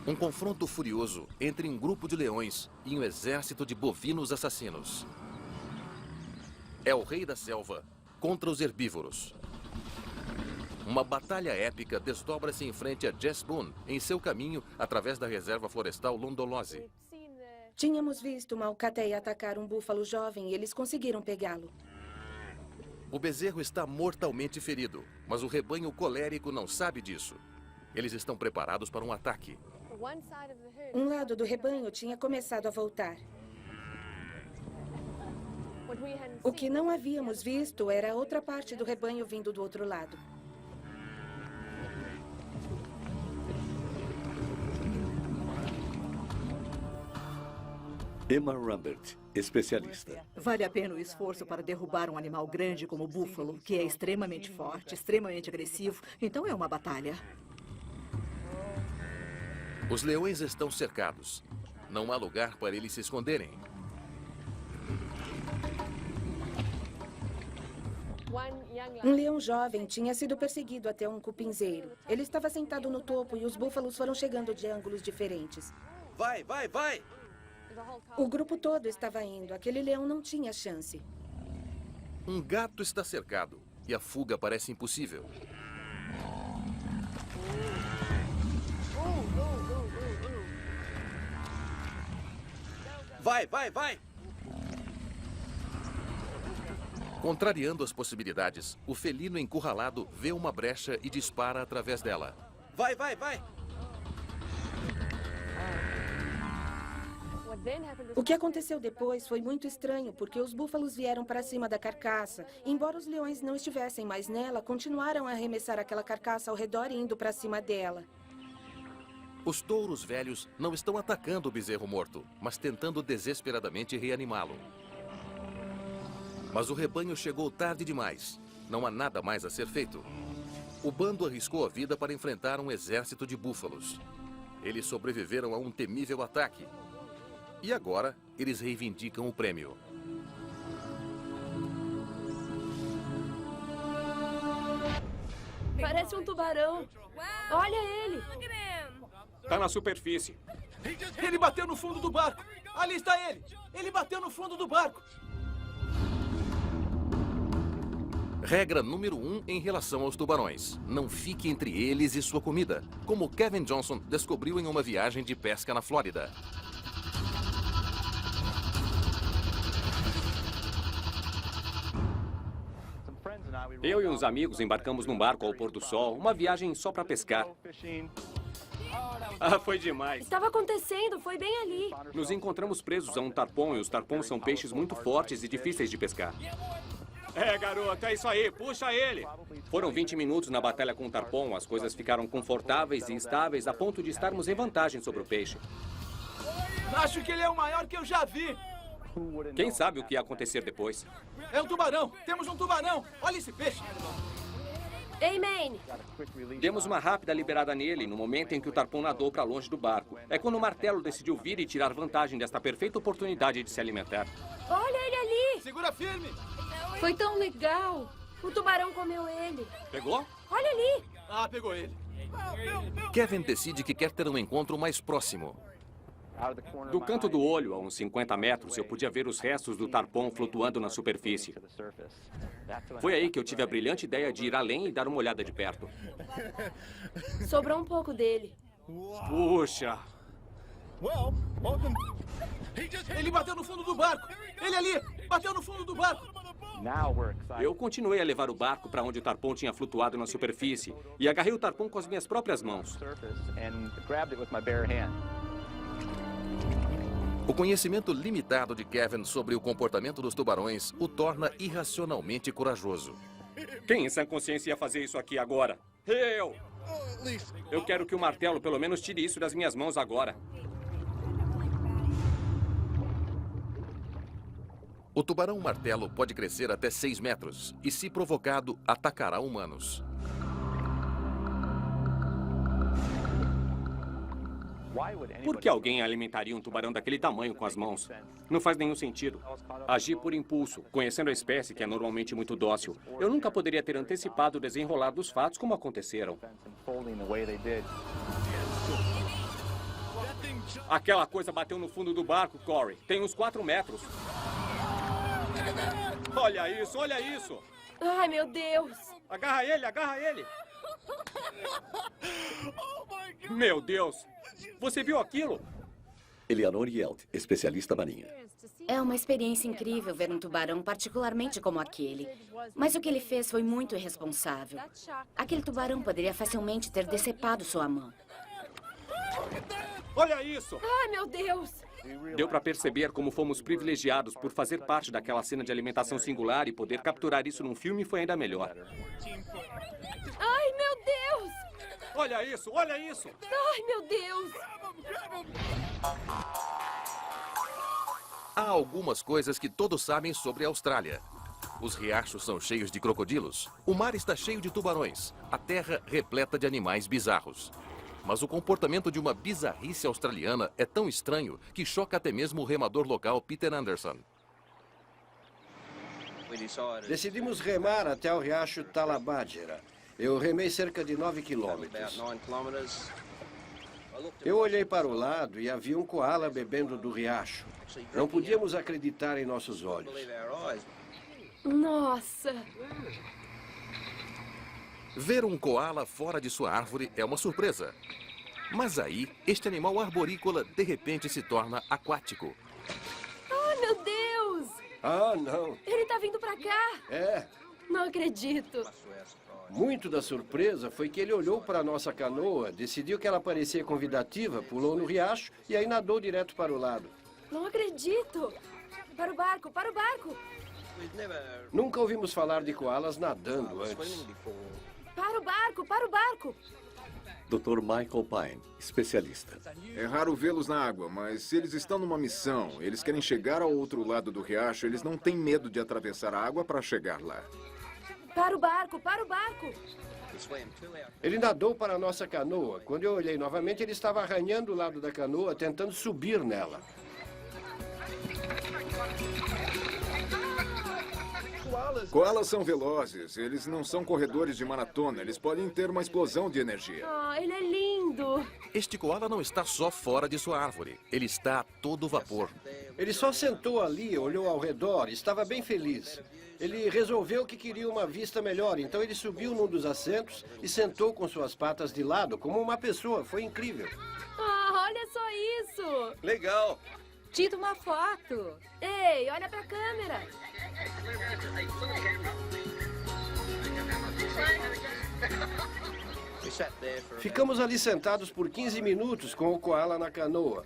Um confronto furioso entre um grupo de leões e um exército de bovinos assassinos. É o rei da selva contra os herbívoros. Uma batalha épica desdobra-se em frente a Jess Boone, em seu caminho através da reserva florestal Londolose. Tínhamos visto uma alcateia atacar um búfalo jovem e eles conseguiram pegá-lo. O bezerro está mortalmente ferido, mas o rebanho colérico não sabe disso. Eles estão preparados para um ataque. Um lado do rebanho tinha começado a voltar. O que não havíamos visto era a outra parte do rebanho vindo do outro lado. Emma Rambert, especialista. Vale a pena o esforço para derrubar um animal grande como o búfalo, que é extremamente forte, extremamente agressivo. Então é uma batalha. Os leões estão cercados. Não há lugar para eles se esconderem. Um leão jovem tinha sido perseguido até um cupinzeiro. Ele estava sentado no topo e os búfalos foram chegando de ângulos diferentes. Vai, vai, vai! O grupo todo estava indo. Aquele leão não tinha chance. Um gato está cercado e a fuga parece impossível. Vai, vai, vai! Contrariando as possibilidades, o felino encurralado vê uma brecha e dispara através dela. Vai, vai, vai! O que aconteceu depois foi muito estranho, porque os búfalos vieram para cima da carcaça. Embora os leões não estivessem mais nela, continuaram a arremessar aquela carcaça ao redor e indo para cima dela. Os touros velhos não estão atacando o bezerro morto, mas tentando desesperadamente reanimá-lo. Mas o rebanho chegou tarde demais. Não há nada mais a ser feito. O bando arriscou a vida para enfrentar um exército de búfalos. Eles sobreviveram a um temível ataque. E agora, eles reivindicam o prêmio. Parece um tubarão. Olha ele. Tá na superfície. Ele bateu no fundo do barco! Ali está ele! Ele bateu no fundo do barco! Regra número 1 em relação aos tubarões. Não fique entre eles e sua comida, como Kevin Johnson descobriu em uma viagem de pesca na Flórida. Eu e uns amigos embarcamos num barco ao pôr do sol, uma viagem só para pescar. Ah, foi demais. Estava acontecendo, foi bem ali. Nos encontramos presos a um tarpon e os tarpons são peixes muito fortes e difíceis de pescar. É, garoto, é isso aí, puxa ele. Foram 20 minutos na batalha com o tarpon, as coisas ficaram confortáveis e estáveis a ponto de estarmos em vantagem sobre o peixe. Acho que ele é o maior que eu já vi! Quem sabe o que ia acontecer depois? É um tubarão! Temos um tubarão! Olha esse peixe! Ei, Maine. Demos uma rápida liberada nele no momento em que o tarpon nadou para longe do barco. É quando o martelo decidiu vir e tirar vantagem desta perfeita oportunidade de se alimentar. Olha ele ali. Segura firme! Foi tão legal. O tubarão comeu ele. Pegou? Olha ali. Ah, pegou ele! Kevin decide que quer ter um encontro mais próximo. Do canto do olho, a uns 50 metros, eu podia ver os restos do tarpon flutuando na superfície. Foi aí que eu tive a brilhante ideia de ir além e dar uma olhada de perto. Sobrou um pouco dele. Puxa! Ele bateu no fundo do barco! Ele ali! Bateu no fundo do barco! Eu continuei a levar o barco para onde o tarpon tinha flutuado na superfície e agarrei o tarpon com as minhas próprias mãos. O conhecimento limitado de Kevin sobre o comportamento dos tubarões o torna irracionalmente corajoso. Quem em sã consciência ia fazer isso aqui agora? Eu! Eu quero que o martelo pelo menos tire isso das minhas mãos agora. O tubarão martelo pode crescer até 6 metros e, se provocado, atacará humanos. Por que alguém alimentaria um tubarão daquele tamanho com as mãos? Não faz nenhum sentido. Agir por impulso, conhecendo a espécie que é normalmente muito dócil. Eu nunca poderia ter antecipado o desenrolar dos fatos como aconteceram. Aquela coisa bateu no fundo do barco, Corey. Tem uns 4 metros. Olha isso, olha isso. Ai, meu Deus. Agarra ele, agarra ele. Meu Deus. Você viu aquilo? Eleanor Yelt, especialista marinha. É uma experiência incrível ver um tubarão, particularmente como aquele. Mas o que ele fez foi muito irresponsável. Aquele tubarão poderia facilmente ter decepado sua mão. Olha isso. Ai, meu Deus. Deu para perceber como fomos privilegiados por fazer parte daquela cena de alimentação singular e poder capturar isso num filme foi ainda melhor. Ai, meu Deus. Olha isso, olha isso. Ai, meu Deus. Há algumas coisas que todos sabem sobre a Austrália. Os riachos são cheios de crocodilos, o mar está cheio de tubarões, a terra repleta de animais bizarros. Mas o comportamento de uma bizarrice australiana é tão estranho que choca até mesmo o remador local Peter Anderson. Decidimos remar até o riacho Talabadgera. Eu remei cerca de 9 quilômetros. Eu olhei para o lado e havia um coala bebendo do riacho. Não podíamos acreditar em nossos olhos. Nossa. Ver um coala fora de sua árvore é uma surpresa. Mas aí, este animal arborícola de repente se torna aquático. Ai, meu Deus. Ah, não. Ele tá vindo pra cá. É. Não acredito. Muito da surpresa foi que ele olhou para a nossa canoa, decidiu que ela parecia convidativa, pulou no riacho e aí nadou direto para o lado. Não acredito. Para o barco, para o barco. Nunca ouvimos falar de koalas nadando antes. Para o barco, para o barco. Dr. Michael Pine, especialista. É raro vê-los na água, mas se eles estão numa missão, eles querem chegar ao outro lado do riacho, eles não têm medo de atravessar a água para chegar lá. Para o barco, para o barco. Ele nadou para a nossa canoa. Quando eu olhei novamente, ele estava arranhando o lado da canoa, tentando subir nela. Koalas são velozes, eles não são corredores de maratona, eles podem ter uma explosão de energia. Ah, ele é lindo. Este coala não está só fora de sua árvore, ele está a todo vapor. Ele só sentou ali, olhou ao redor, estava bem feliz. Ele resolveu que queria uma vista melhor, então ele subiu num dos assentos e sentou com suas patas de lado, como uma pessoa. Foi incrível. Ah, olha só isso. Legal! Tira uma foto. Ei, olha pra câmera. Ficamos ali sentados por 15 minutos com o koala na canoa.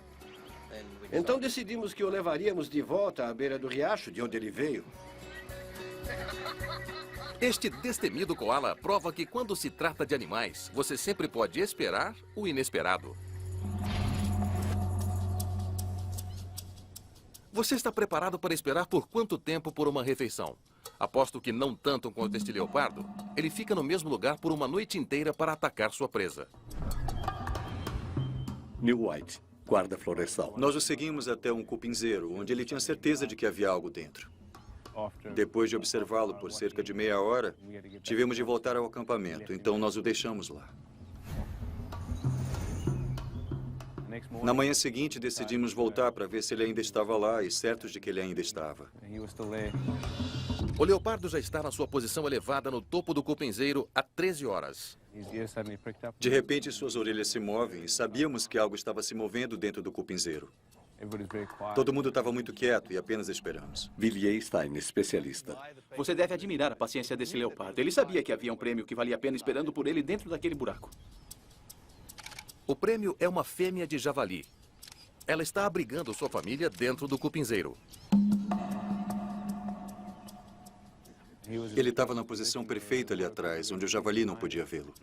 Então decidimos que o levaríamos de volta à beira do riacho, de onde ele veio. Este destemido koala prova que quando se trata de animais, você sempre pode esperar o inesperado. Você está preparado para esperar por quanto tempo por uma refeição? Aposto que não tanto quanto este leopardo. Ele fica no mesmo lugar por uma noite inteira para atacar sua presa. Neil White, guarda florestal. Nós o seguimos até um cupinzeiro, onde ele tinha certeza de que havia algo dentro. Depois de observá-lo por cerca de meia hora, tivemos de voltar ao acampamento, então nós o deixamos lá. Na manhã seguinte, decidimos voltar para ver se ele ainda estava lá e certos de que ele ainda estava. O leopardo já está na sua posição elevada no topo do cupinzeiro há 13 horas. De repente, suas orelhas se movem e sabíamos que algo estava se movendo dentro do cupinzeiro. Todo mundo estava muito quieto e apenas esperamos. Villiers Stein, especialista. Você deve admirar a paciência desse leopardo. Ele sabia que havia um prêmio que valia a pena esperando por ele dentro daquele buraco. O prêmio é uma fêmea de javali. Ela está abrigando sua família dentro do cupinzeiro. Ele estava na posição perfeita ali atrás, onde o javali não podia vê-lo.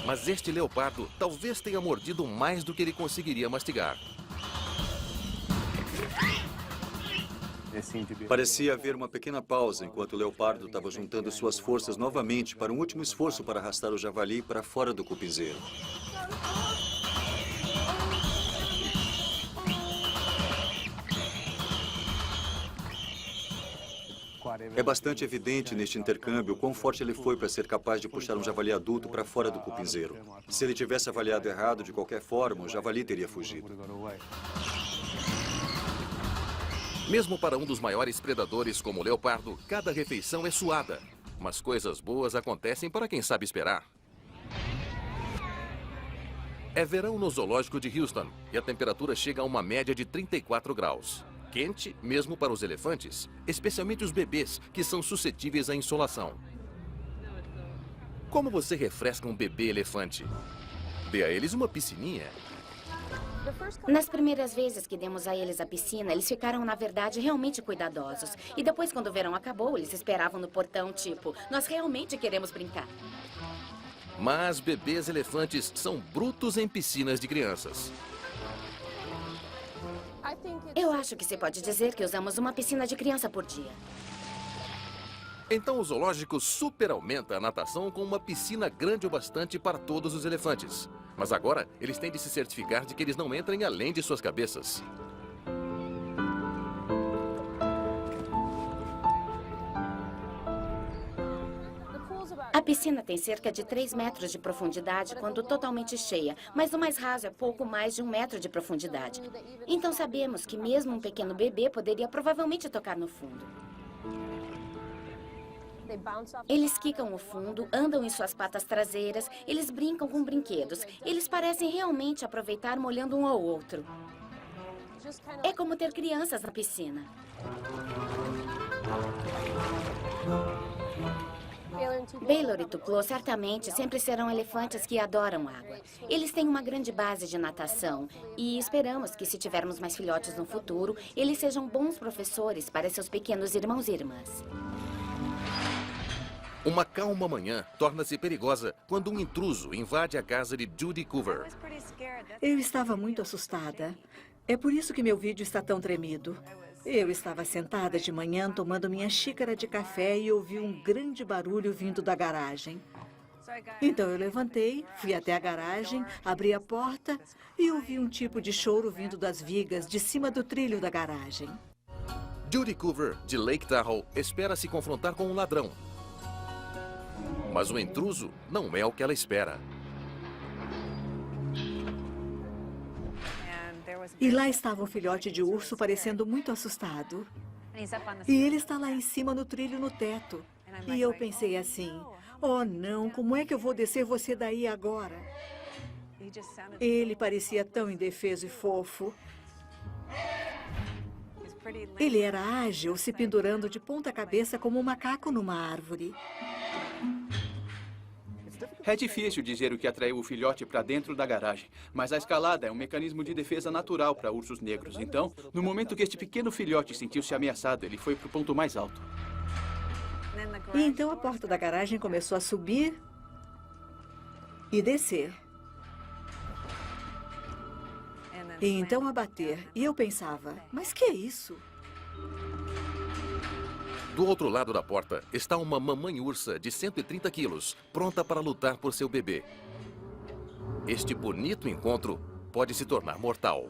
Mas este leopardo talvez tenha mordido mais do que ele conseguiria mastigar. Parecia haver uma pequena pausa enquanto o leopardo estava juntando suas forças novamente para um último esforço para arrastar o javali para fora do cupinzeiro. É bastante evidente neste intercâmbio quão forte ele foi para ser capaz de puxar um javali adulto para fora do cupinzeiro. Se ele tivesse avaliado errado de qualquer forma, o javali teria fugido. Mesmo para um dos maiores predadores como o leopardo, cada refeição é suada. Mas coisas boas acontecem para quem sabe esperar. É verão no zoológico de Houston e a temperatura chega a uma média de 34 graus. Quente mesmo para os elefantes, especialmente os bebês, que são suscetíveis à insolação. Como você refresca um bebê elefante? Dê a eles uma piscininha. Nas primeiras vezes que demos a eles a piscina, eles ficaram, na verdade, realmente cuidadosos. E depois, quando o verão acabou, eles esperavam no portão, tipo, nós realmente queremos brincar. Mas bebês elefantes são brutos em piscinas de crianças. Eu acho que se pode dizer que usamos uma piscina de criança por dia. Então o zoológico super aumenta a natação com uma piscina grande o bastante para todos os elefantes. Mas agora eles têm de se certificar de que eles não entrem além de suas cabeças. A piscina tem cerca de 3 metros de profundidade quando totalmente cheia, mas o mais raso é pouco mais de 1 metro de profundidade. Então sabemos que mesmo um pequeno bebê poderia provavelmente tocar no fundo. Eles quicam o fundo, andam em suas patas traseiras, eles brincam com brinquedos. Eles parecem realmente aproveitar molhando um ao outro. É como ter crianças na piscina. Baylor e Tupelo certamente sempre serão elefantes que adoram água. Eles têm uma grande base de natação e esperamos que, se tivermos mais filhotes no futuro, eles sejam bons professores para seus pequenos irmãos e irmãs. Uma calma manhã torna-se perigosa quando um intruso invade a casa de Judy Coover. Eu estava muito assustada. É por isso que meu vídeo está tão tremido. Eu estava sentada de manhã tomando minha xícara de café e ouvi um grande barulho vindo da garagem. Então eu levantei, fui até a garagem, abri a porta e ouvi um tipo de choro vindo das vigas de cima do trilho da garagem. Judy Coover, de Lake Tahoe, espera se confrontar com um ladrão. Mas o intruso não é o que ela espera. E lá estava um filhote de urso parecendo muito assustado. E ele está lá em cima no trilho no teto. E eu pensei assim, oh não, como é que eu vou descer você daí agora? Ele parecia tão indefeso e fofo. Ele era ágil, se pendurando de ponta cabeça como um macaco numa árvore. É difícil dizer o que atraiu o filhote para dentro da garagem, mas a escalada é um mecanismo de defesa natural para ursos negros. Então, no momento que este pequeno filhote sentiu-se ameaçado, ele foi para o ponto mais alto. E então a porta da garagem começou a subir e descer. E então a bater. E eu pensava, mas que é isso? Do outro lado da porta está uma mamãe ursa de 130 quilos, pronta para lutar por seu bebê. Este bonito encontro pode se tornar mortal.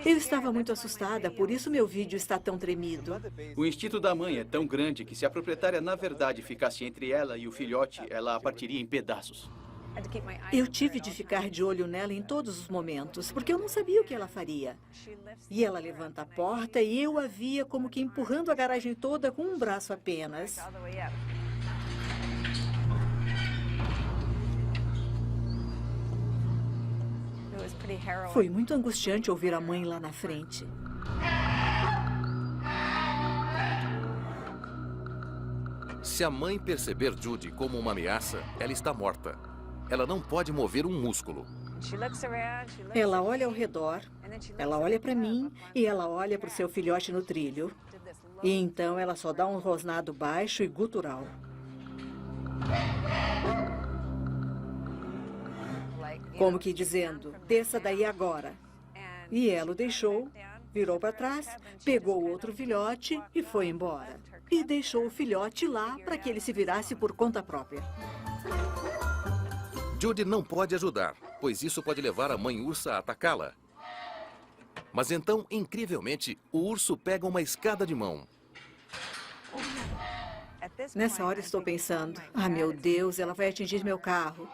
Eu estava muito assustada, por isso meu vídeo está tão tremido. O instinto da mãe é tão grande que, se a proprietária na verdade ficasse entre ela e o filhote, ela a partiria em pedaços. Eu tive de ficar de olho nela em todos os momentos, porque eu não sabia o que ela faria. E ela levanta a porta e eu a via como que empurrando a garagem toda com um braço apenas. Foi muito angustiante ouvir a mãe lá na frente. Se a mãe perceber Judy como uma ameaça, ela está morta. Ela não pode mover um músculo. Ela olha ao redor, ela olha para mim e ela olha para o seu filhote no trilho. E então ela só dá um rosnado baixo e gutural. Como que dizendo, desça daí agora. E ela o deixou, virou para trás, pegou o outro filhote e foi embora. E deixou o filhote lá para que ele se virasse por conta própria. Judy não pode ajudar, pois isso pode levar a mãe ursa a atacá-la. Mas então, incrivelmente, o urso pega uma escada de mão. Nessa hora estou pensando, meu Deus, ela vai atingir meu carro.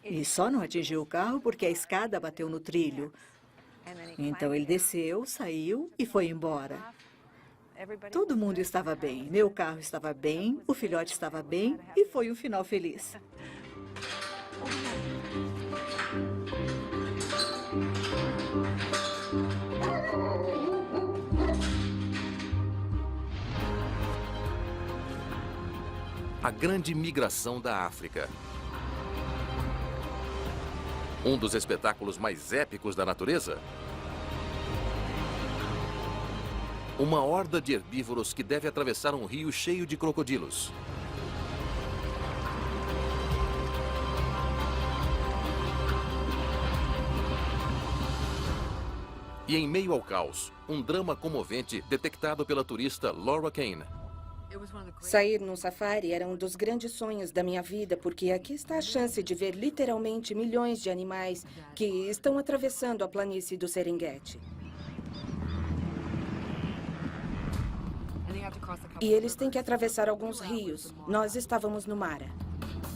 E só não atingiu o carro porque a escada bateu no trilho. Então ele desceu, saiu e foi embora. Todo mundo estava bem. Meu carro estava bem, o filhote estava bem e foi um final feliz. A grande migração da África. Um dos espetáculos mais épicos da natureza. Uma horda de herbívoros que deve atravessar um rio cheio de crocodilos. E em meio ao caos, um drama comovente detectado pela turista Laura Kane. Sair num safari era um dos grandes sonhos da minha vida, porque aqui está a chance de ver literalmente milhões de animais que estão atravessando a planície do Serengeti. E eles têm que atravessar alguns rios. Nós estávamos no Mara.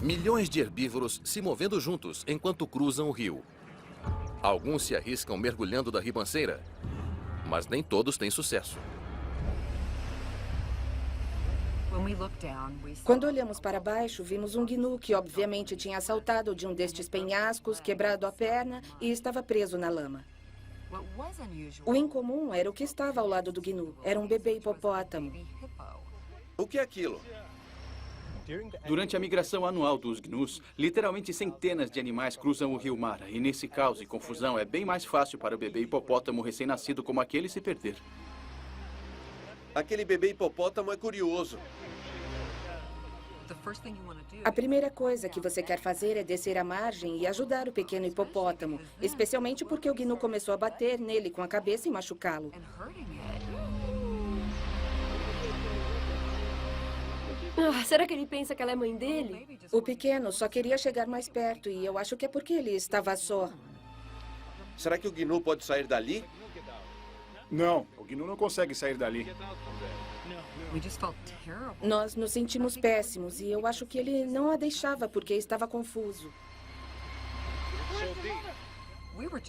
Milhões de herbívoros se movendo juntos enquanto cruzam o rio. Alguns se arriscam mergulhando da ribanceira, mas nem todos têm sucesso. Quando olhamos para baixo, vimos um gnu que obviamente tinha saltado de um destes penhascos, quebrado a perna e estava preso na lama. O incomum era o que estava ao lado do gnu. Era um bebê hipopótamo. O que é aquilo? Durante a migração anual dos gnus, literalmente centenas de animais cruzam o rio Mara. E nesse caos e confusão, é bem mais fácil para o bebê hipopótamo recém-nascido como aquele se perder. Aquele bebê hipopótamo é curioso. A primeira coisa que você quer fazer é descer à margem e ajudar o pequeno hipopótamo, especialmente porque o gnu começou a bater nele com a cabeça e machucá-lo. Será que ele pensa que ela é mãe dele? O pequeno só queria chegar mais perto e eu acho que é porque ele estava só. Será que o gnu pode sair dali? Não, o gnu não consegue sair dali. Nós nos sentimos péssimos e eu acho que ele não a deixava porque estava confuso.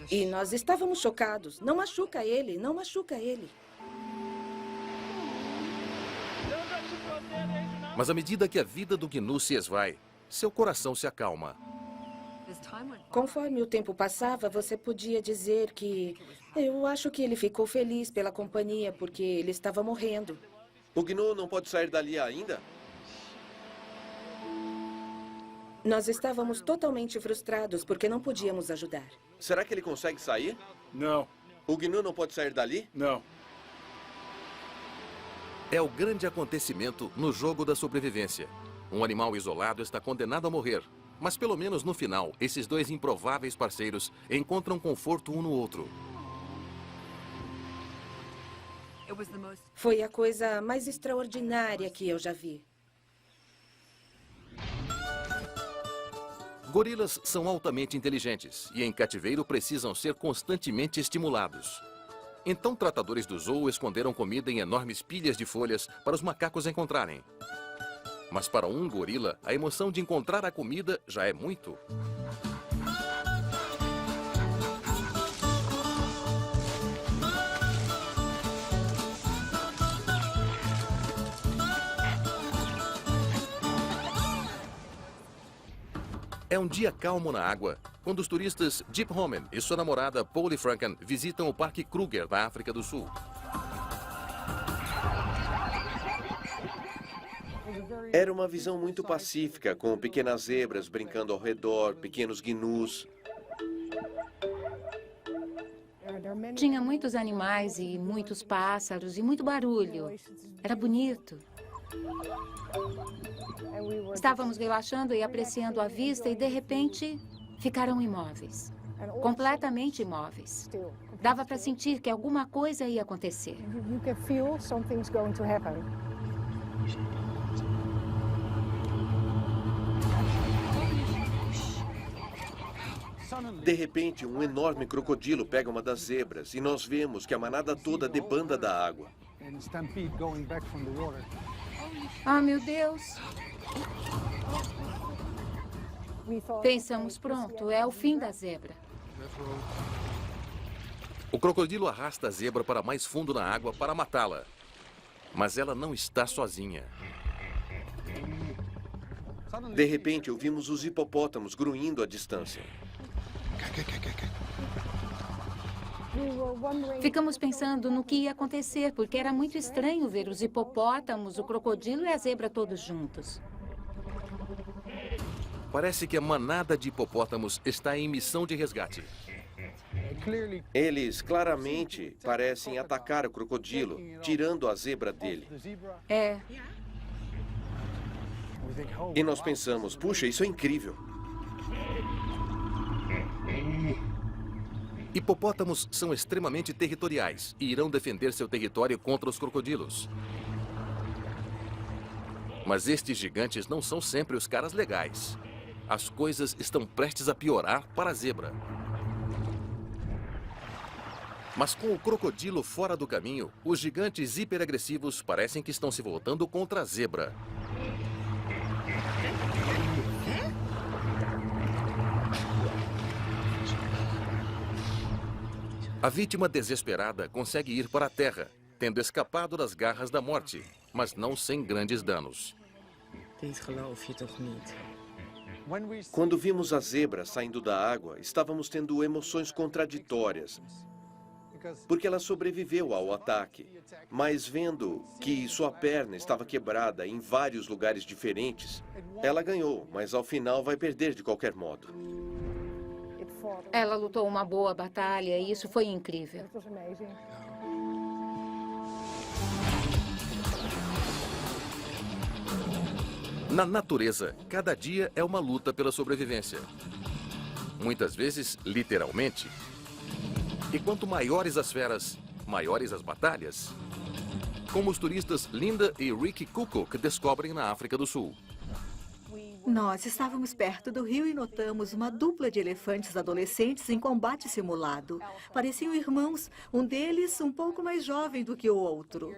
E nós estávamos chocados. Não machuca ele, não machuca ele. Mas à medida que a vida do gnu se esvai, seu coração se acalma. Conforme o tempo passava, você podia dizer que... Eu acho que ele ficou feliz pela companhia porque ele estava morrendo. O gnu não pode sair dali ainda? Nós estávamos totalmente frustrados porque não podíamos ajudar. Será que ele consegue sair? Não. O gnu não pode sair dali? Não. É o grande acontecimento no jogo da sobrevivência. Um animal isolado está condenado a morrer. Mas pelo menos no final, esses dois improváveis parceiros encontram conforto um no outro. Foi a coisa mais extraordinária que eu já vi. Gorilas são altamente inteligentes e em cativeiro precisam ser constantemente estimulados. Então tratadores do zoo esconderam comida em enormes pilhas de folhas para os macacos encontrarem. Mas para um gorila, a emoção de encontrar a comida já é muito. É um dia calmo na água, quando os turistas Jeep Homan e sua namorada Polly Franken visitam o Parque Kruger, da África do Sul. Era uma visão muito pacífica, com pequenas zebras brincando ao redor, pequenos gnus. Tinha muitos animais e muitos pássaros e muito barulho. Era bonito. Estávamos relaxando e apreciando a vista e, de repente, ficaram imóveis. Completamente imóveis. Dava para sentir que alguma coisa ia acontecer. De repente, um enorme crocodilo pega uma das zebras e nós vemos que a manada toda debanda da água. Ah, meu Deus. Pensamos, pronto, é o fim da zebra. O crocodilo arrasta a zebra para mais fundo na água para matá-la. Mas ela não está sozinha. De repente, ouvimos os hipopótamos grunhindo à distância. Ficamos pensando no que ia acontecer, porque era muito estranho ver os hipopótamos, o crocodilo e a zebra todos juntos. Parece que a manada de hipopótamos está em missão de resgate. Eles claramente parecem atacar o crocodilo, tirando a zebra dele. É. E nós pensamos, puxa, isso é incrível. Hipopótamos são extremamente territoriais e irão defender seu território contra os crocodilos. Mas estes gigantes não são sempre os caras legais. As coisas estão prestes a piorar para a zebra. Mas com o crocodilo fora do caminho, os gigantes hiperagressivos parecem que estão se voltando contra a zebra. A vítima desesperada consegue ir para a terra, tendo escapado das garras da morte, mas não sem grandes danos. Quando vimos a zebra saindo da água, estávamos tendo emoções contraditórias, porque ela sobreviveu ao ataque. Mas vendo que sua perna estava quebrada em vários lugares diferentes, ela ganhou, mas ao final vai perder de qualquer modo. Ela lutou uma boa batalha e isso foi incrível. Na natureza, cada dia é uma luta pela sobrevivência. Muitas vezes, literalmente. E quanto maiores as feras, maiores as batalhas. Como os turistas Linda e Ricky Kukuk descobrem na África do Sul. Nós estávamos perto do rio e notamos uma dupla de elefantes adolescentes em combate simulado. Pareciam irmãos, um deles um pouco mais jovem do que o outro.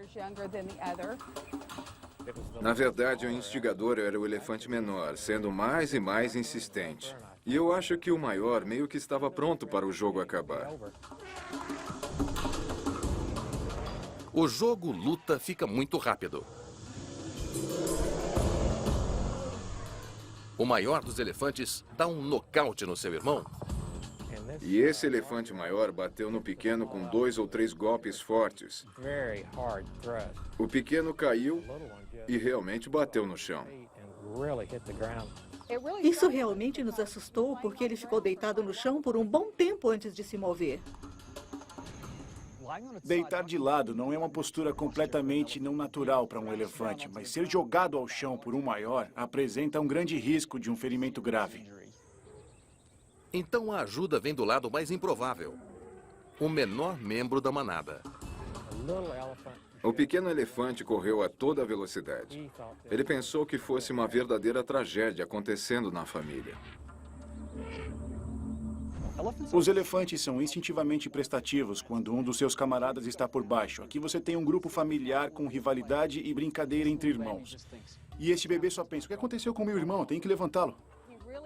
Na verdade, o instigador era o elefante menor, sendo mais e mais insistente. E eu acho que o maior meio que estava pronto para o jogo acabar. O jogo luta fica muito rápido. O maior dos elefantes dá um nocaute no seu irmão. E esse elefante maior bateu no pequeno com 2 ou 3 golpes fortes. O pequeno caiu e realmente bateu no chão. Isso realmente nos assustou porque ele ficou deitado no chão por um bom tempo antes de se mover. Deitar de lado não é uma postura completamente não natural para um elefante, mas ser jogado ao chão por um maior apresenta um grande risco de um ferimento grave. Então a ajuda vem do lado mais improvável. O menor membro da manada. O pequeno elefante correu a toda velocidade. Ele pensou que fosse uma verdadeira tragédia acontecendo na família. Os elefantes são instintivamente prestativos quando um dos seus camaradas está por baixo. Aqui você tem um grupo familiar com rivalidade e brincadeira entre irmãos. E este bebê só pensa, o que aconteceu com meu irmão? Tem que levantá-lo.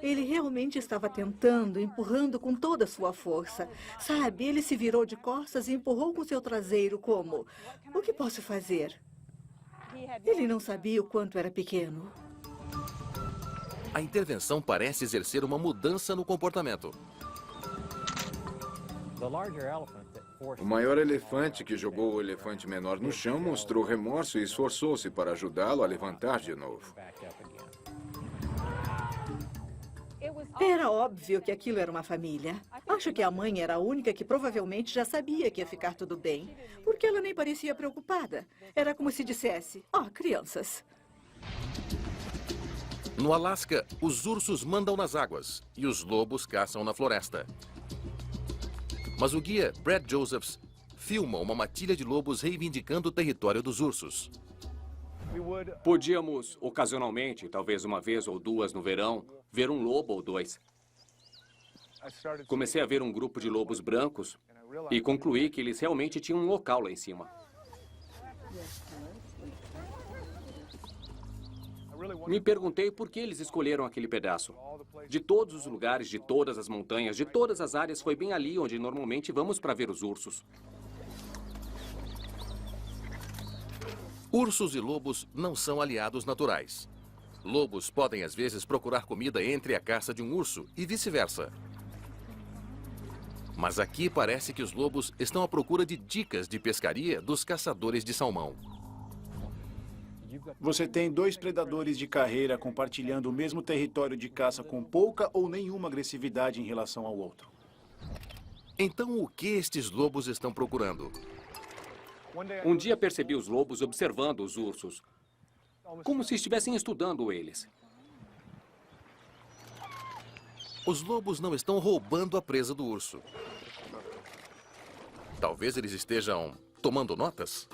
Ele realmente estava tentando, empurrando com toda a sua força. Sabe, ele se virou de costas e empurrou com seu traseiro como, o que posso fazer? Ele não sabia o quanto era pequeno. A intervenção parece exercer uma mudança no comportamento. O maior elefante que jogou o elefante menor no chão mostrou remorso e esforçou-se para ajudá-lo a levantar de novo. Era óbvio que aquilo era uma família. Acho que a mãe era a única que provavelmente já sabia que ia ficar tudo bem, porque ela nem parecia preocupada. Era como se dissesse, crianças. No Alasca, os ursos mandam nas águas e os lobos caçam na floresta. Mas o guia Brad Josephs filma uma matilha de lobos reivindicando o território dos ursos. Podíamos, ocasionalmente, talvez uma vez ou duas no verão, ver um lobo ou dois. Comecei a ver um grupo de lobos brancos e concluí que eles realmente tinham um local lá em cima. Me perguntei por que eles escolheram aquele pedaço. De todos os lugares, de todas as montanhas, de todas as áreas, foi bem ali onde normalmente vamos para ver os ursos. Ursos e lobos não são aliados naturais. Lobos podem às vezes procurar comida entre a caça de um urso e vice-versa. Mas aqui parece que os lobos estão à procura de dicas de pescaria dos caçadores de salmão. Você tem 2 predadores de carreira compartilhando o mesmo território de caça com pouca ou nenhuma agressividade em relação ao outro. Então o que estes lobos estão procurando? Um dia percebi os lobos observando os ursos, como se estivessem estudando eles. Os lobos não estão roubando a presa do urso. Talvez eles estejam tomando notas?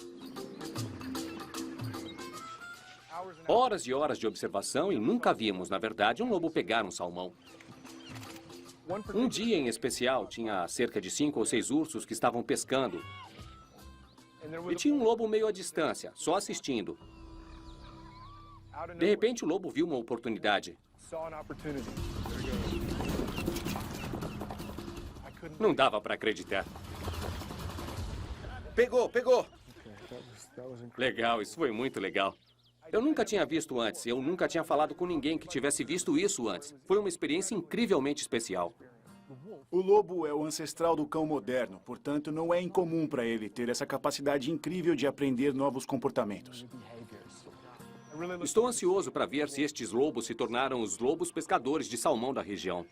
Horas e horas de observação e nunca vimos, na verdade, um lobo pegar um salmão. Um dia em especial, tinha cerca de 5 ou 6 ursos que estavam pescando. E tinha um lobo meio à distância, só assistindo. De repente, o lobo viu uma oportunidade. Não dava para acreditar. Pegou, pegou! Legal, isso foi muito legal. Eu nunca tinha visto antes, eu nunca tinha falado com ninguém que tivesse visto isso antes. Foi uma experiência incrivelmente especial. O lobo é o ancestral do cão moderno, portanto, não é incomum para ele ter essa capacidade incrível de aprender novos comportamentos. Estou ansioso para ver se estes lobos se tornaram os lobos pescadores de salmão da região.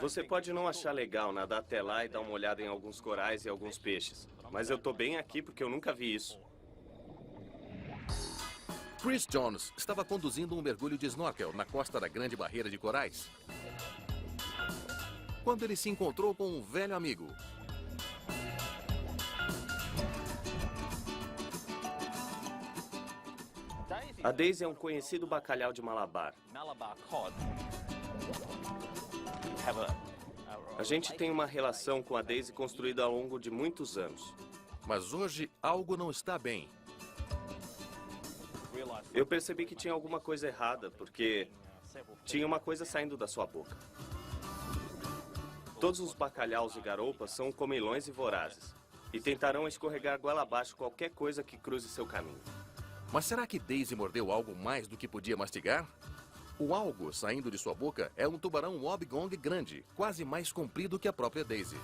Você pode não achar legal nadar até lá e dar uma olhada em alguns corais e alguns peixes. Mas eu tô bem aqui porque eu nunca vi isso. Chris Jones estava conduzindo um mergulho de snorkel na costa da Grande Barreira de Corais, quando ele se encontrou com um velho amigo. A Daisy é um conhecido bacalhau de Malabar. A gente tem uma relação com a Daisy construída ao longo de muitos anos. Mas hoje algo não está bem. Eu percebi que tinha alguma coisa errada, porque tinha uma coisa saindo da sua boca. Todos os bacalhaus e garoupas são comilões e vorazes, e tentarão escorregar goela abaixo qualquer coisa que cruze seu caminho. Mas será que Daisy mordeu algo mais do que podia mastigar? O algo saindo de sua boca é um tubarão wobegong grande, quase mais comprido que a própria Daisy.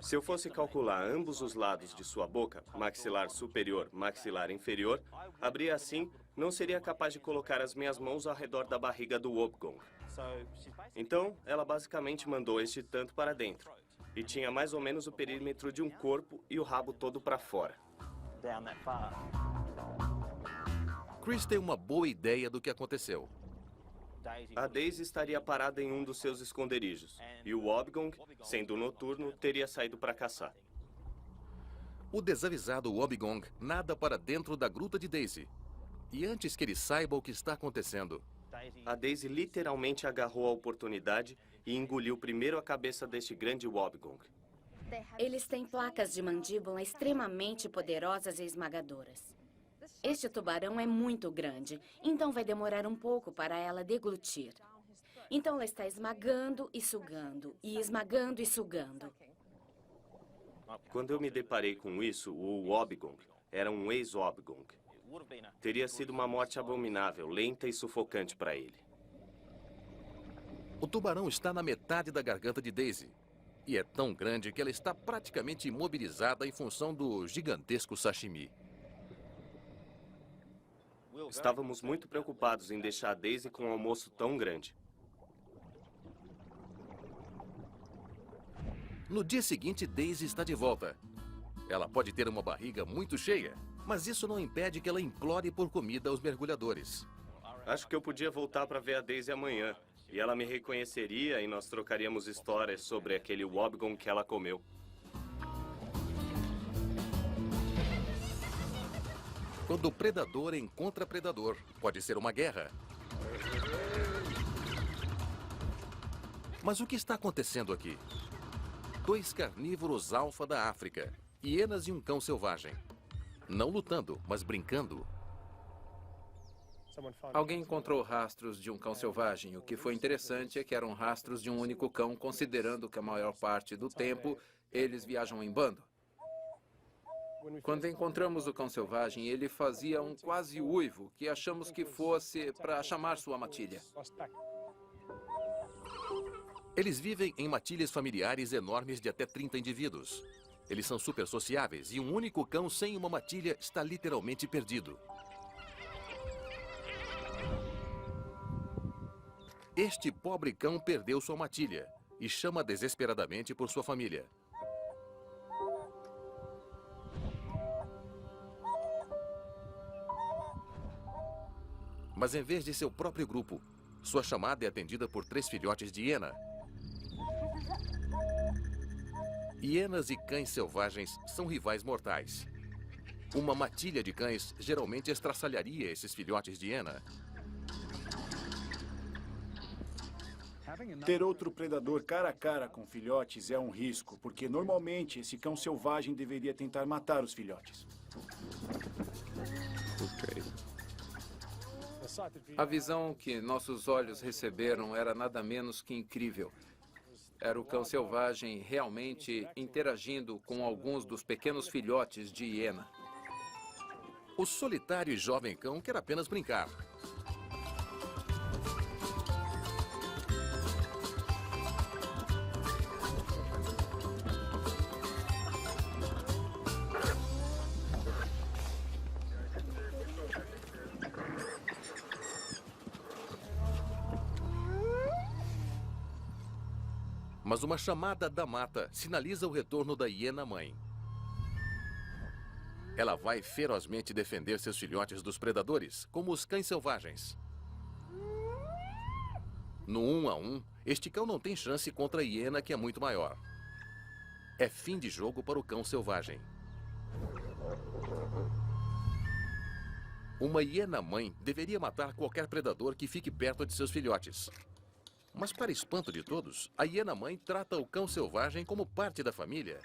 Se eu fosse calcular ambos os lados de sua boca, maxilar superior, maxilar inferior, abrir assim, não seria capaz de colocar as minhas mãos ao redor da barriga do wobegong. Então, ela basicamente mandou este tanto para dentro. E tinha mais ou menos o perímetro de um corpo e o rabo todo para fora. Chris tem uma boa ideia do que aconteceu. A Daisy estaria parada em um dos seus esconderijos. E o wobegong, sendo noturno, teria saído para caçar. O desavisado wobegong nada para dentro da gruta de Daisy. E antes que ele saiba o que está acontecendo, a Daisy literalmente agarrou a oportunidade e engoliu primeiro a cabeça deste grande wobegong. Eles têm placas de mandíbula extremamente poderosas e esmagadoras. Este tubarão é muito grande, então vai demorar um pouco para ela deglutir. Então ela está esmagando e sugando, e esmagando e sugando. Quando eu me deparei com isso, o wobegong era um ex-wobegong. Teria sido uma morte abominável, lenta e sufocante para ele. O tubarão está na metade da garganta de Daisy. E é tão grande que ela está praticamente imobilizada em função do gigantesco sashimi. Estávamos muito preocupados em deixar a Daisy com um almoço tão grande. No dia seguinte, Daisy está de volta. Ela pode ter uma barriga muito cheia, mas isso não impede que ela implore por comida aos mergulhadores. Acho que eu podia voltar para ver a Daisy amanhã. E ela me reconheceria e nós trocaríamos histórias sobre aquele wobegong que ela comeu. Quando predador encontra predador, pode ser uma guerra. Mas o que está acontecendo aqui? 2 carnívoros alfa da África, hienas e um cão selvagem. Não lutando, mas brincando. Alguém encontrou rastros de um cão selvagem. O que foi interessante é que eram rastros de um único cão, considerando que a maior parte do tempo eles viajam em bando. Quando encontramos o cão selvagem, ele fazia um quase uivo, que achamos que fosse para chamar sua matilha. Eles vivem em matilhas familiares enormes de até 30 indivíduos. Eles são super sociáveis e um único cão sem uma matilha está literalmente perdido. Este pobre cão perdeu sua matilha e chama desesperadamente por sua família. Mas em vez de seu próprio grupo, sua chamada é atendida por 3 filhotes de hiena. Hienas e cães selvagens são rivais mortais. Uma matilha de cães geralmente estraçalharia esses filhotes de hiena. Ter outro predador cara a cara com filhotes é um risco, porque normalmente esse cão selvagem deveria tentar matar os filhotes. A visão que nossos olhos receberam era nada menos que incrível. Era o cão selvagem realmente interagindo com alguns dos pequenos filhotes de hiena. O solitário e jovem cão quer apenas brincar. Mas uma chamada da mata sinaliza o retorno da hiena-mãe. Ela vai ferozmente defender seus filhotes dos predadores, como os cães selvagens. No 1 a 1, este cão não tem chance contra a hiena, que é muito maior. É fim de jogo para o cão selvagem. Uma hiena-mãe deveria matar qualquer predador que fique perto de seus filhotes. Mas, para espanto de todos, a hiena-mãe trata o cão selvagem como parte da família.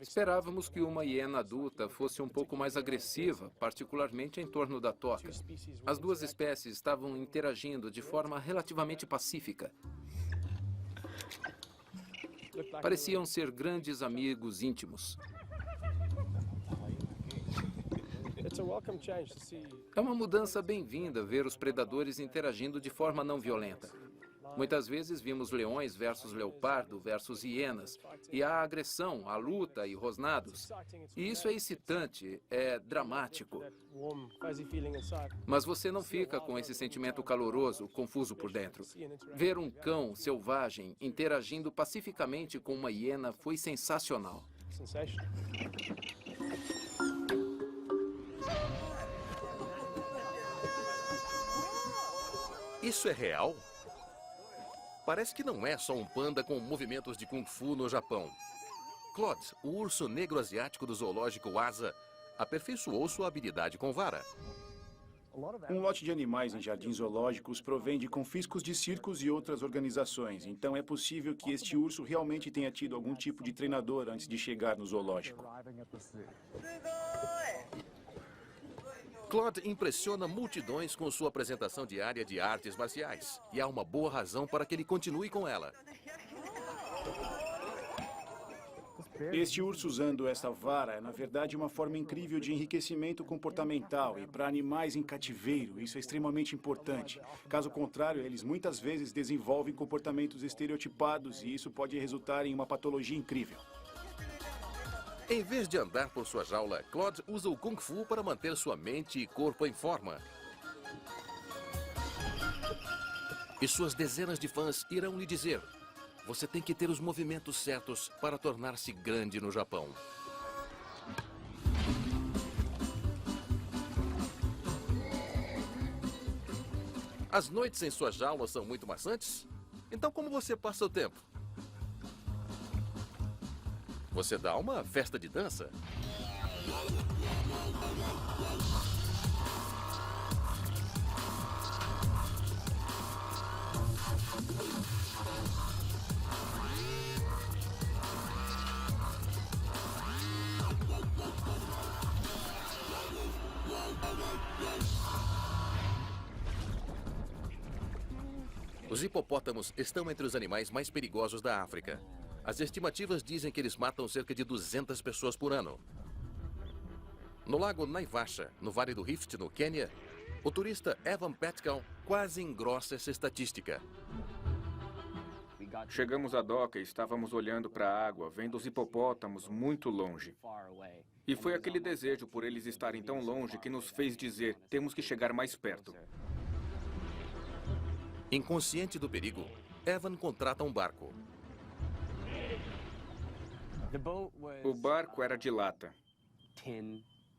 Esperávamos que uma hiena adulta fosse um pouco mais agressiva, particularmente em torno da toca. As 2 espécies estavam interagindo de forma relativamente pacífica. Pareciam ser grandes amigos íntimos. É uma mudança bem-vinda ver os predadores interagindo de forma não violenta. Muitas vezes vimos leões versus leopardo versus hienas, e há agressão, a luta e rosnados. E isso é excitante, é dramático. Mas você não fica com esse sentimento caloroso, confuso por dentro. Ver um cão selvagem interagindo pacificamente com uma hiena foi sensacional. Isso é real? Parece que não é só um panda com movimentos de Kung Fu no Japão. Claude, o urso negro asiático do zoológico Asa, aperfeiçoou sua habilidade com vara. Um lote de animais em jardins zoológicos provém de confiscos de circos e outras organizações, então é possível que este urso realmente tenha tido algum tipo de treinador antes de chegar no zoológico. Claude impressiona multidões com sua apresentação diária de artes marciais. E há uma boa razão para que ele continue com ela. Este urso usando essa vara é, na verdade, uma forma incrível de enriquecimento comportamental. E para animais em cativeiro, isso é extremamente importante. Caso contrário, eles muitas vezes desenvolvem comportamentos estereotipados e isso pode resultar em uma patologia incrível. Em vez de andar por sua jaula, Claude usa o Kung Fu para manter sua mente e corpo em forma. E suas dezenas de fãs irão lhe dizer: você tem que ter os movimentos certos para tornar-se grande no Japão. As noites em sua jaula são muito maçantes? Então como você passa o tempo? Você dá uma festa de dança? Os hipopótamos estão entre os animais mais perigosos da África. As estimativas dizem que eles matam cerca de 200 pessoas por ano. No lago Naivasha, no Vale do Rift, no Quênia, o turista Evan Petcall quase engrossa essa estatística. Chegamos à doca e estávamos olhando para a água, vendo os hipopótamos muito longe. E foi aquele desejo por eles estarem tão longe que nos fez dizer, temos que chegar mais perto. Inconsciente do perigo, Evan contrata um barco. O barco era de lata.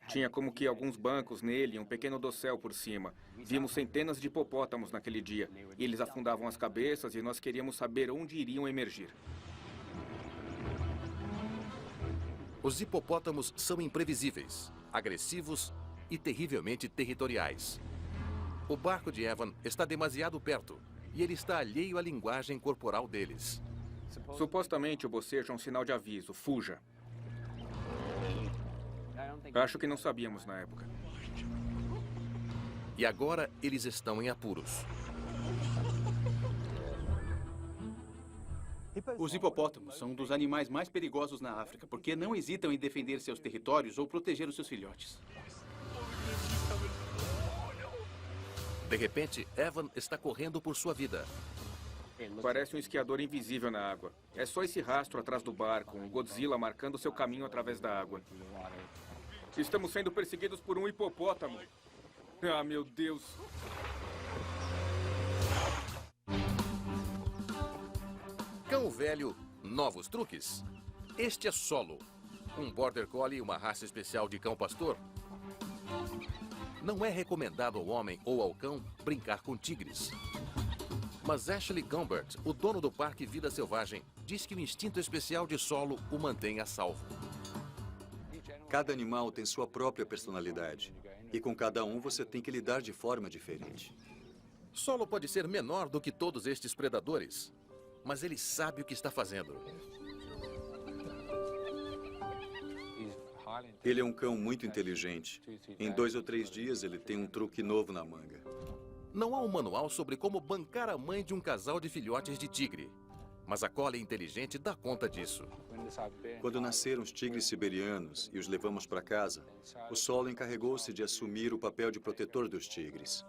Tinha como que alguns bancos nele e um pequeno dossel por cima. Vimos centenas de hipopótamos naquele dia. E eles afundavam as cabeças e nós queríamos saber onde iriam emergir. Os hipopótamos são imprevisíveis, agressivos e terrivelmente territoriais. O barco de Evan está demasiado perto e ele está alheio à linguagem corporal deles. Supostamente o bocejo é um sinal de aviso. Fuja. Acho que não sabíamos na época. E agora eles estão em apuros. Os hipopótamos são um dos animais mais perigosos na África, porque não hesitam em defender seus territórios ou proteger os seus filhotes. De repente, Evan está correndo por sua vida. Parece um esquiador invisível na água. É só esse rastro atrás do barco, um Godzilla marcando seu caminho através da água. Estamos sendo perseguidos por um hipopótamo. Ah, meu Deus. Cão velho, novos truques? Este é Solo, um Border Collie, uma raça especial de cão pastor. Não é recomendado ao homem ou ao cão brincar com tigres. Mas Ashley Gumbert, o dono do Parque Vida Selvagem, diz que o instinto especial de Solo o mantém a salvo. Cada animal tem sua própria personalidade. E com cada um você tem que lidar de forma diferente. Solo pode ser menor do que todos estes predadores, mas ele sabe o que está fazendo. Ele é um cão muito inteligente. Em 2 ou 3 dias ele tem um truque novo na manga. Não há um manual sobre como bancar a mãe de um casal de filhotes de tigre. Mas a Collie inteligente dá conta disso. Quando nasceram os tigres siberianos e os levamos para casa, o Solo encarregou-se de assumir o papel de protetor dos tigres.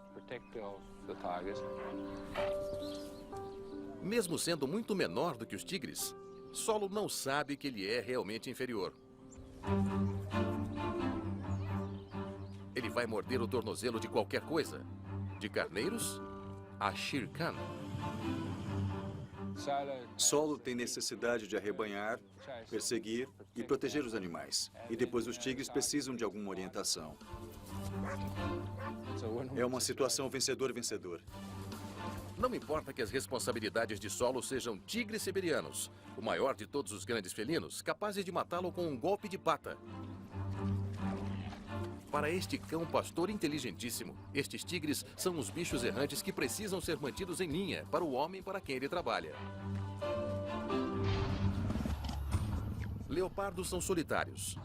Mesmo sendo muito menor do que os tigres, Solo não sabe que ele é realmente inferior. Ele vai morder o tornozelo de qualquer coisa, de carneiros a Shere Khan. Solo tem necessidade de arrebanhar, perseguir e proteger os animais. E depois os tigres precisam de alguma orientação. É uma situação vencedor-vencedor. Não importa que as responsabilidades de Solo sejam tigres siberianos, o maior de todos os grandes felinos, capazes de matá-lo com um golpe de pata. Para este cão pastor inteligentíssimo, estes tigres são os bichos errantes que precisam ser mantidos em linha para o homem para quem ele trabalha. Leopardos são solitários,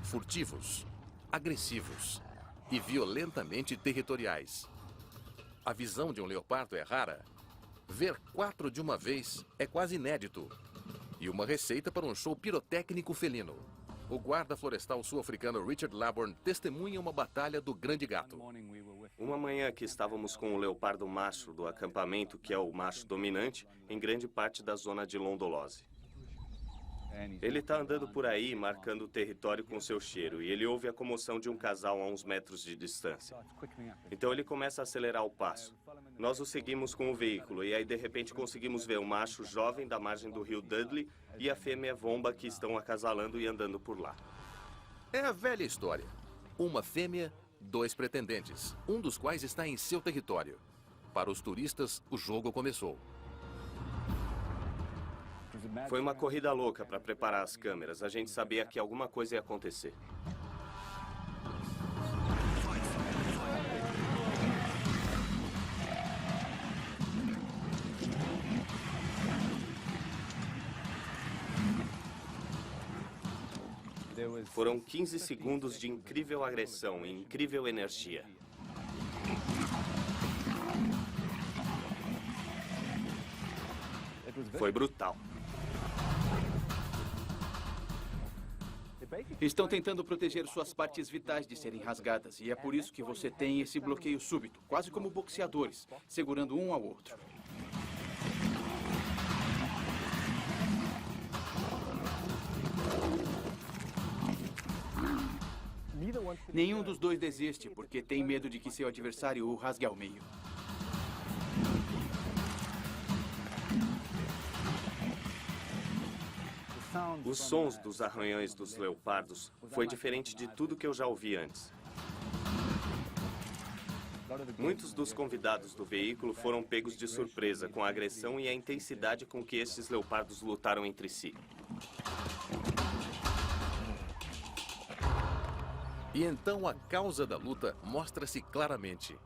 furtivos, agressivos e violentamente territoriais. A visão de um leopardo é rara. Ver 4 de uma vez é quase inédito. E uma receita para um show pirotécnico felino. O guarda florestal sul-africano Richard Laborn testemunha uma batalha do grande gato. Uma manhã que estávamos com o leopardo macho do acampamento, que é o macho dominante, em grande parte da zona de Londolose. Ele está andando por aí, marcando o território com seu cheiro, e ele ouve a comoção de um casal a uns metros de distância. Então ele começa a acelerar o passo. Nós o seguimos com o veículo, e aí de repente conseguimos ver o macho jovem da margem do rio Dudley e a fêmea Vomba que estão acasalando e andando por lá. É a velha história. Uma fêmea, 2 pretendentes, um dos quais está em seu território. Para os turistas, o jogo começou. Foi uma corrida louca para preparar as câmeras. A gente sabia que alguma coisa ia acontecer. Foram 15 segundos de incrível agressão e incrível energia. Foi brutal. Estão tentando proteger suas partes vitais de serem rasgadas, e é por isso que você tem esse bloqueio súbito, quase como boxeadores, segurando um ao outro. Nenhum dos dois desiste, porque tem medo de que seu adversário o rasgue ao meio. Os sons dos arranhões dos leopardos foi diferente de tudo que eu já ouvi antes. Muitos dos convidados do veículo foram pegos de surpresa com a agressão e a intensidade com que estes leopardos lutaram entre si. E então a causa da luta mostra-se claramente.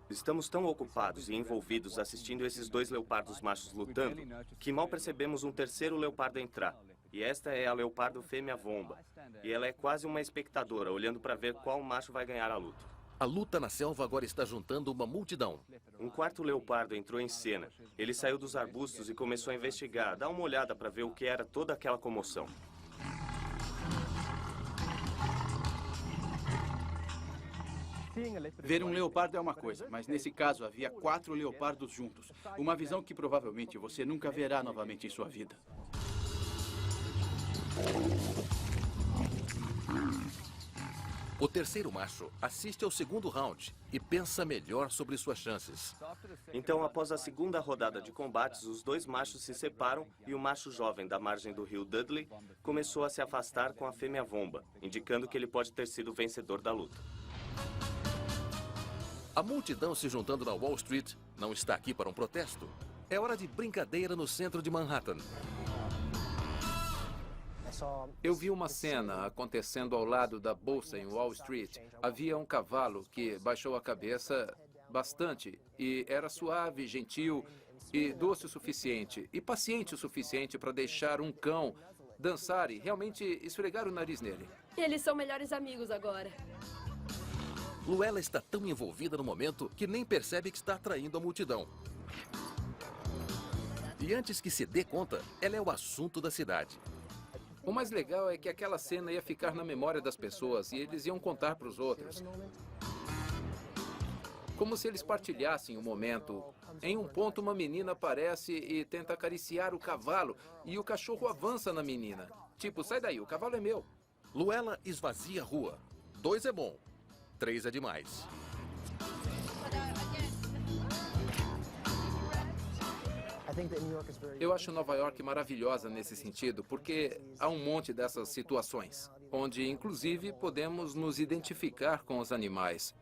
Estamos tão ocupados e envolvidos assistindo esses dois leopardos machos lutando que mal percebemos um terceiro leopardo entrar. E esta é a leopardo fêmea Vomba. E ela é quase uma espectadora, olhando para ver qual macho vai ganhar a luta. A luta na selva agora está juntando uma multidão. Um quarto leopardo entrou em cena. Ele saiu dos arbustos e começou a investigar, dar uma olhada para ver o que era toda aquela comoção. Ver um leopardo é uma coisa, mas nesse caso havia 4 leopardos juntos. Uma visão que provavelmente você nunca verá novamente em sua vida. O terceiro macho assiste ao segundo round e pensa melhor sobre suas chances. Então, após a segunda rodada de combates, os dois machos se separam e o macho jovem da margem do rio Dudley começou a se afastar com a fêmea Vomba, indicando que ele pode ter sido o vencedor da luta. A multidão se juntando na Wall Street não está aqui para um protesto. É hora de brincadeira no centro de Manhattan. Eu vi uma cena acontecendo ao lado da bolsa em Wall Street. Havia um cavalo que baixou a cabeça bastante e era suave, gentil e doce o suficiente e paciente o suficiente para deixar um cão dançar e realmente esfregar o nariz nele. Eles são melhores amigos agora. Luella está tão envolvida no momento que nem percebe que está atraindo a multidão. E antes que se dê conta, ela é o assunto da cidade. O mais legal é que aquela cena ia ficar na memória das pessoas e eles iam contar para os outros. Como se eles partilhassem o momento. Em um ponto, uma menina aparece e tenta acariciar o cavalo e o cachorro avança na menina. Tipo, sai daí, o cavalo é meu. Luella esvazia a rua. 2 é bom, 3 é demais. Eu acho Nova York maravilhosa nesse sentido, porque há um monte dessas situações, onde inclusive podemos nos identificar com os animais.